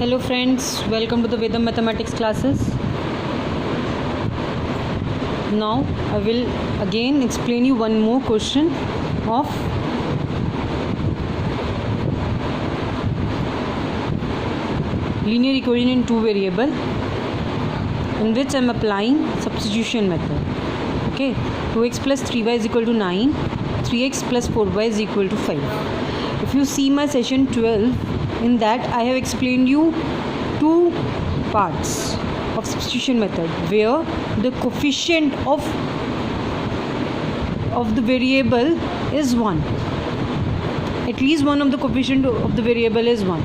Hello friends, welcome to the Vedam mathematics classes. Now I will again explain you one more question of linear equation in two variable in which I am applying substitution method. Okay, 2x plus 3y is equal to 9, 3x plus 4y is equal to 5. If you see my session 12, in that I have explained you two parts of substitution method where the coefficient of the variable is 1. At least one of the coefficient of the variable is 1.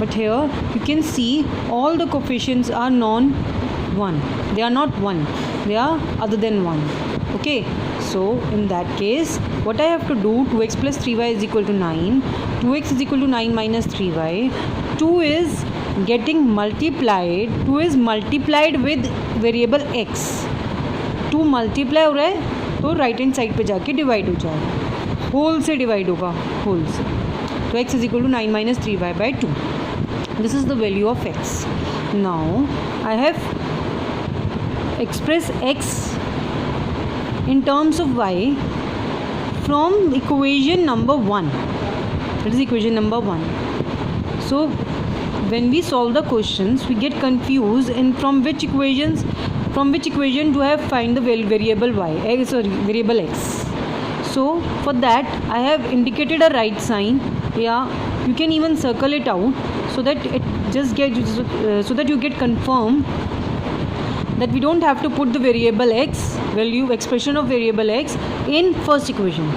But here you can see all the coefficients are non-1. They are not 1. They are other than 1. Okay. So in that case, what I have to do, 2x plus 3y is equal to 9. 2x is equal to 9 minus 3y. 2 is getting multiplied. 2 is multiplied with variable x. 2 multiply हो रहा है तो right hand side पे जाके divide हो जाएगा, whole से divide होगा, होल से. तो x is equal to 9 minus 3y by 2. This is the value of x. Now I have express x in terms of y from equation number 1. That is equation number 1. So when we solve the questions, we get confused in from which equation do I have find the variable variable x. So for that I have indicated a right sign. Yeah, you can even circle it out so that it just so that you get confirmed that we don't have to put the variable x expression of variable x in first equation.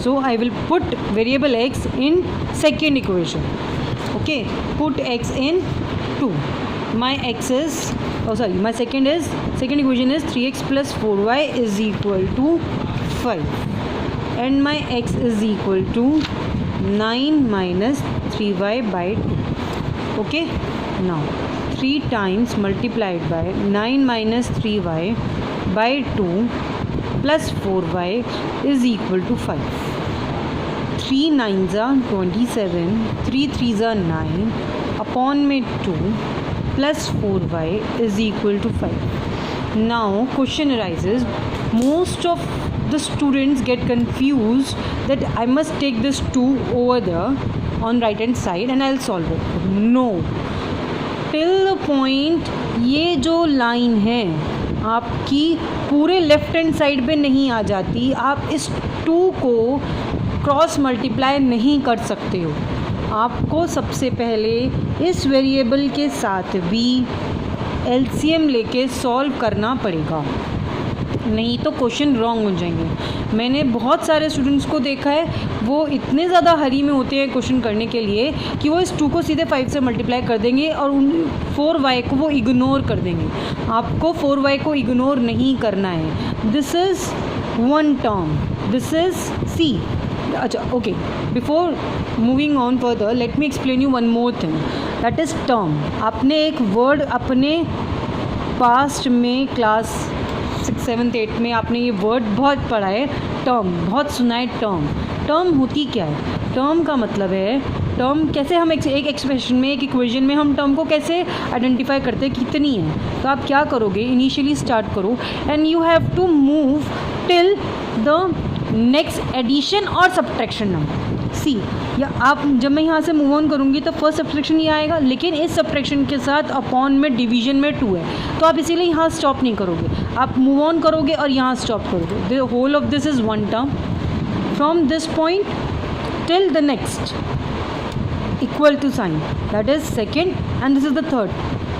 So I will put variable x in second equation. Okay, put x in 2. My second equation is 3x plus 4y is equal to 5, and my x is equal to 9 minus 3y by 2. Okay, now 3 times multiplied by 9 minus 3y by 2 plus 4y is equal to 5. 3 9s are 27, 3 3s are 9, upon में 2 plus 4y is equal to 5. Now question arises, most of the students get confused that I must take this 2 over there on right hand side and I'll solve it. No, till the point ये जो line है आपकी पूरे left hand side पे नहीं आ जाती, आप इस 2 को क्रॉस मल्टीप्लाई नहीं कर सकते हो. आपको सबसे पहले इस वेरिएबल के साथ भी एलसीएम लेके सॉल्व करना पड़ेगा, नहीं तो क्वेश्चन रॉन्ग हो जाएंगे. मैंने बहुत सारे स्टूडेंट्स को देखा है, वो इतने ज़्यादा हरी में होते हैं क्वेश्चन करने के लिए कि वो इस 2 को सीधे 5 से मल्टीप्लाई कर देंगे और उन 4y को वो इग्नोर कर देंगे. आपको 4y को इग्नोर नहीं करना है. This is one term, this is C. अच्छा, okay, before moving on further let me explain you one more thing, that is term. आपने एक वर्ड अपने पास्ट में क्लास 6, 7, 8 में आपने ये वर्ड बहुत पढ़ा है, टर्म बहुत सुना है. टर्म होती क्या है? टर्म का मतलब है, टर्म कैसे हम एक एक्सप्रेशन में, एक इक्वेशन में हम टर्म को कैसे आइडेंटिफाई करते हैं कितनी है. तो आप क्या करोगे, इनिशियली स्टार्ट करो and you have to move till the next addition और सब्ट्रैक्शन नंबर. सी, या आप जब मैं यहाँ से मूव ऑन करूँगी तो फर्स्ट सब्ट्रैक्शन ये आएगा, लेकिन इस सब्ट्रैक्शन के साथ अपॉन में डिवीजन में 2 है, तो आप इसीलिए यहाँ स्टॉप नहीं करोगे, आप मूव ऑन करोगे और यहाँ स्टॉप करोगे. The whole of this is one term from this point till the next equal to sign, that is second and this is the third.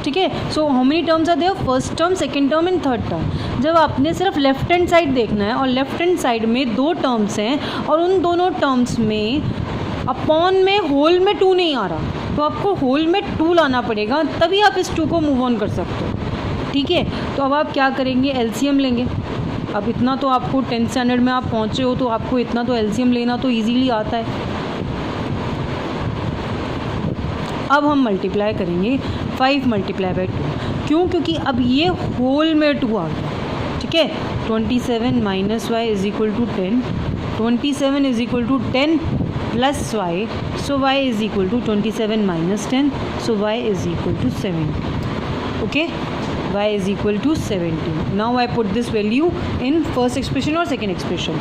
ठीक है. So how many terms are there, first term, second term and third term. जब आपने सिर्फ left hand side देखना है और left hand side में 2 terms हैं और उन दोनों टर्म्स में अपॉन में होल में 2 नहीं आ रहा, तो आपको होल में 2 लाना पड़ेगा, तभी आप इस 2 को मूव ऑन कर सकते हो. ठीक है. तो अब आप क्या करेंगे, एलसीएम लेंगे. अब इतना तो आपको 10th स्टैंडर्ड में आप पहुँचे हो तो आपको इतना तो एलसीएम लेना तो ईजीली आता है. अब हम मल्टीप्लाई करेंगे 5 मल्टीप्लाई बाई 2. क्यों? क्योंकि अब ये होल में 2 आ गया. ठीक है. 27 minus y is equal to 10, 27 is equal to 10 plus y. So y is equal to 27 minus 10. So y is equal to 70. Okay, y is equal to 70. Now I put this value in first expression और second expression.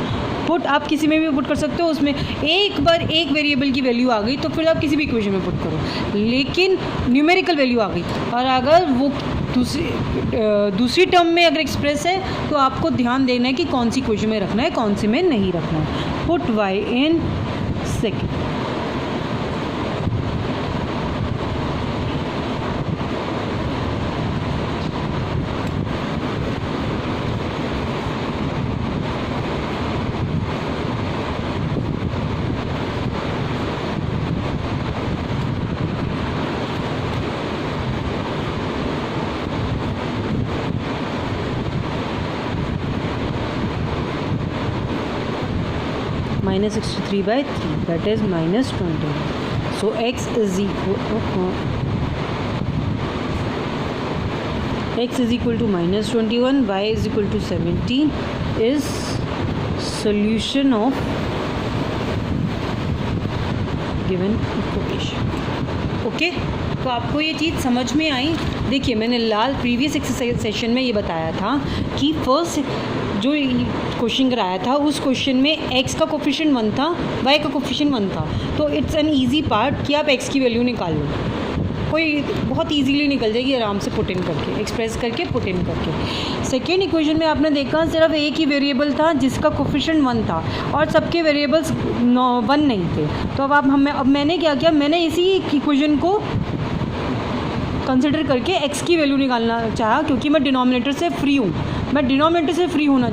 Put आप किसी में भी put कर सकते हो, उसमें एक बार एक वेरिएबल की वैल्यू आ गई तो फिर आप किसी भी इक्वेशन में पुट करो, लेकिन न्यूमेरिकल वैल्यू आ गई और अगर वो दूसरी टर्म में अगर एक्सप्रेस है तो आपको ध्यान देना है कि कौन सी इक्वेशन में रखना है, कौन सी में नहीं रखना है. Put y in second. minus 63 by 3, that is minus 20. So x is equal to minus 21, y is equal to 17 is solution of given equation. Okay, तो आपको ये चीज़ समझ में आई. देखिए मैंने प्रीवियस एक्सरसाइज सेशन में ये बताया था कि फर्स्ट जो क्वेश्चन कराया था उस क्वेश्चन में x का कोफिशिएंट 1 था, y का कोफिशिएंट 1 था. तो इट्स एन ईजी पार्ट कि आप x की वैल्यू निकाल लो, कोई बहुत इजीली निकल जाएगी आराम से पुट इन करके, एक्सप्रेस करके पुट इन करके. सेकेंड इक्वेशन में आपने देखा सिर्फ एक ही वेरिएबल था जिसका कोफिशिएंट 1 था और सबके वेरिएबल्स 1 नहीं थे. तो अब मैंने क्या किया, मैंने इसी इक्वेशन को कंसिडर करके x की वैल्यू निकालना चाहा क्योंकि मैं डिनोमिनेटर से फ्री हूँ, मैं डिनोमिनेटर से फ्री होना